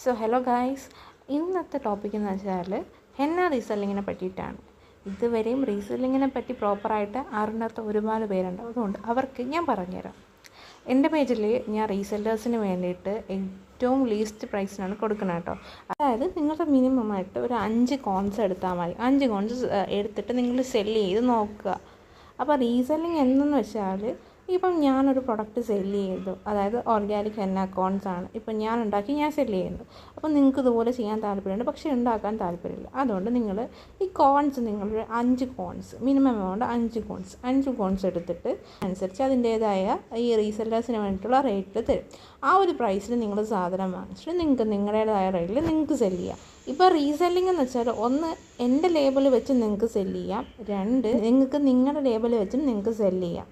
So hello guys, ഇന്നത്തെ topic എന്ന് വെച്ചാൽ ഹെന്ന റീസെല്ലിങ്ങിനെ പറ്റിയിട്ടാണ്. ഇതുവരെയും റീസെല്ലിങ്ങിനെ പറ്റി പ്രോപ്പറായിട്ട് അറിഞ്ഞാത്ത ഒരുപാട് പേരുണ്ട്. അതുകൊണ്ട് അവർക്ക് ഞാൻ പറഞ്ഞുതരാം. എൻ്റെ പേജിൽ ഞാൻ റീസെല്ലേഴ്സിന് വേണ്ടിയിട്ട് ഏറ്റവും ലീസ്റ്റ് പ്രൈസിനാണ് കൊടുക്കുന്നത് കേട്ടോ. അതായത് നിങ്ങളുടെ മിനിമമായിട്ട് ഒരു 5 കോൺസ് എടുത്താൽ മതി. 5 കോൺസ് എടുത്തിട്ട് നിങ്ങൾ സെല്ല് ചെയ്ത് നോക്കുക. അപ്പോൾ റീസെല്ലിങ് എന്തെന്ന് വെച്ചാൽ, ഇപ്പം ഞാനൊരു പ്രൊഡക്റ്റ് സെല്ല് ചെയ്തു, അതായത് ഓർഗാനിക് ഹെന്ന കോൺസ് ആണ്. ഇപ്പം ഞാൻ ഉണ്ടാക്കി ഞാൻ സെല്ല് ചെയ്യുന്നു. അപ്പോൾ നിങ്ങൾക്ക് ഇതുപോലെ ചെയ്യാൻ താല്പര്യമുണ്ട്, പക്ഷേ ഉണ്ടാക്കാൻ താല്പര്യമില്ല. അതുകൊണ്ട് നിങ്ങൾ ഈ കോൺസ്, നിങ്ങളൊരു 5 കോൺസ്, മിനിമം എമൗണ്ട് 5 കോൺസ് എടുത്തിട്ട് അനുസരിച്ച് അതിൻ്റേതായ ഈ റീസെല്ലേഴ്സിന് വേണ്ടിയിട്ടുള്ള റേറ്റിൽ തരും. ആ ഒരു പ്രൈസിൽ നിങ്ങൾ സാധനം വാങ്ങിച്ചിട്ട് നിങ്ങൾക്ക് നിങ്ങളുടേതായ റേറ്റിൽ നിങ്ങൾക്ക് സെല്ല് ചെയ്യാം. ഇപ്പോൾ റീസെല്ലിംഗ് എന്ന് വെച്ചാൽ, ഒന്ന് എൻ്റെ ലേബിൾ വെച്ച് നിങ്ങൾക്ക് സെല്ല് ചെയ്യാം, 2 നിങ്ങൾക്ക് നിങ്ങളുടെ ലേബിൾ വെച്ചും നിങ്ങൾക്ക് സെല്ല് ചെയ്യാം.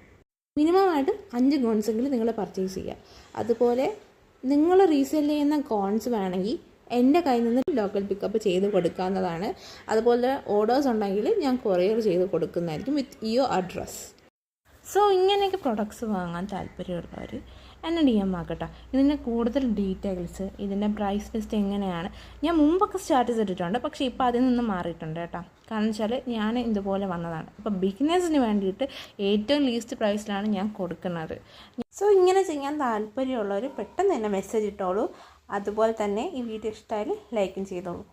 മിനിമമായിട്ട് 5 കോൺസെങ്കിലും നിങ്ങൾ പർച്ചേസ് ചെയ്യുക. അതുപോലെ നിങ്ങൾ റീസെല് ചെയ്യുന്ന കോൺസ് വേണമെങ്കിൽ എൻ്റെ കയ്യിൽ നിന്ന് ലോക്കൽ പിക്കപ്പ് ചെയ്ത് കൊടുക്കാവുന്നതാണ്. അതുപോലെ ഓർഡേഴ്സ് ഉണ്ടെങ്കിൽ ഞാൻ കൊറിയർ ചെയ്ത് കൊടുക്കുന്നതായിരിക്കും വിത്ത് യുവർ അഡ്രസ്സ്. സോ ഇങ്ങനെയൊക്കെ പ്രൊഡക്ട്സ് വാങ്ങാൻ താല്പര്യമുള്ളവർ എന്നെ DM ആക്കട്ടെ. ഇതിൻ്റെ കൂടുതൽ ഡീറ്റെയിൽസ്, ഇതിൻ്റെ പ്രൈസ് ലിസ്റ്റ് എങ്ങനെയാണ്, ഞാൻ മുമ്പൊക്കെ സ്റ്റാറ്റസ് ഇട്ടിട്ടുണ്ട്, പക്ഷേ ഇപ്പോൾ അതിൽ നിന്ന് മാറിയിട്ടുണ്ട് കേട്ടോ. കാരണം വെച്ചാൽ ഞാൻ ഇതുപോലെ വന്നതാണ്. അപ്പോൾ ബിഗിനേഴ്സിന് വേണ്ടിയിട്ട് ഏറ്റവും ലീസ്റ്റ് പ്രൈസിലാണ് ഞാൻ കൊടുക്കുന്നത്. സോ ഇങ്ങനെ ചെയ്യാൻ താല്പര്യമുള്ളവർ പെട്ടെന്ന് തന്നെ മെസ്സേജ് ഇട്ടോളൂ. അതുപോലെ തന്നെ ഈ വീഡിയോ ഇഷ്ടമായാൽ ലൈക്കും ചെയ്തോളൂ.